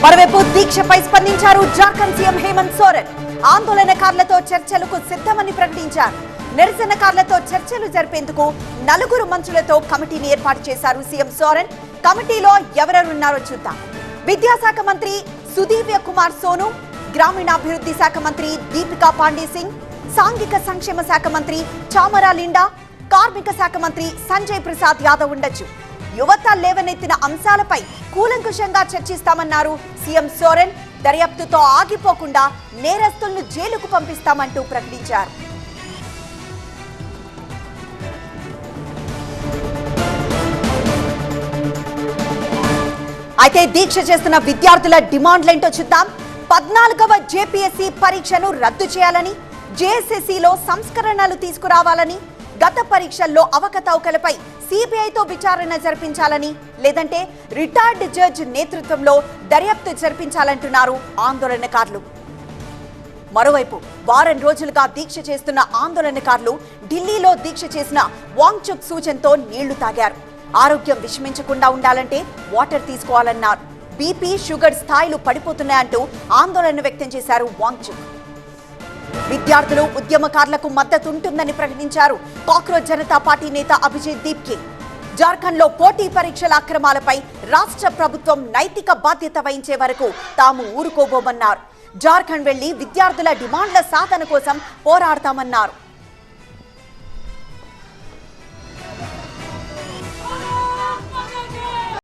మరోవైపు దీక్షపై స్పందించారు జార్ఖండ్ సీఎం హేమంత్ సోరెన్. ఆందోళనకారులతో చర్చలకు సిద్ధమని ప్రకటించారు. నిరసనకారులతో చర్చలు జరిపేందుకు 4 మంత్రులతో కమిటీని ఏర్పాటు చేశారు సీఎం సోరెన్. కమిటీలో ఎవరెవరున్నారో చూద్దాం. విద్యాశాఖ మంత్రి సుదీవ్య కుమార్ సోను, గ్రామీణాభివృద్ధి శాఖ మంత్రి దీపికా పాండే సింగ్, సాంఘిక సంక్షేమ శాఖ మంత్రి చామరా లిండా, కార్మిక శాఖ మంత్రి సంజయ్ ప్రసాద్ యాదవ్ ఉండొచ్చు. యువత లేవనెత్తిన అంశాలపై కూలంకుషంగా చర్చిస్తామన్నారు సీఎం సోరెన్. దర్యాప్తుతో ఆగిపోకుండా నేరస్తులను జైలుకు పంపిస్తామంటూ ప్రకటించారు. అయితే దీక్ష చేస్తున్న విద్యార్థుల డిమాండ్లేంటో చూద్దాం. 14వ జేపీఎస్సీ పరీక్షను రద్దు చేయాలని, జేఎస్ఎస్సీలో సంస్కరణలు తీసుకురావాలని, గత పరీక్షల్లో అవకతవకలపై సిబిఐతో విచారణ జరిపించాలని, లేదంటే రిటైర్డ్ జడ్జి నేతృత్వంలో దర్యాప్తు జరిపించాలంటున్నారు ఆందోళనకారులు. మరోవైపు వారం రోజులుగా దీక్ష చేస్తున్న ఆందోళనకారులు ఢిల్లీలో దీక్ష చేసిన వాంగ్చుక్ సూచనతో నీళ్లు తాగారు. ఆరోగ్యం విషమించకుండా ఉండాలంటే వాటర్ తీసుకోవాలన్నారు. బీపీ, షుగర్ స్థాయిలు పడిపోతున్నాయంటూ ఆందోళన వ్యక్తం చేశారు వాంగ్చుక్. విద్యార్థులు, ఉద్యమకారులకు మద్దతు ఉంటుందని ప్రకటించారు కాక్రోచ్ జనతా పార్టీ నేత అభిజిత్ దీప్కే. జార్ఖండ్ లో పోటీ పరీక్షల అక్రమాలపై రాష్ట్ర ప్రభుత్వం నైతిక బాధ్యత వహించే వరకు తాము ఊరుకోబోమన్నారు. జార్ఖండ్ వెళ్లి విద్యార్థుల డిమాండ్ల సాధన కోసం పోరాడతామన్నారు.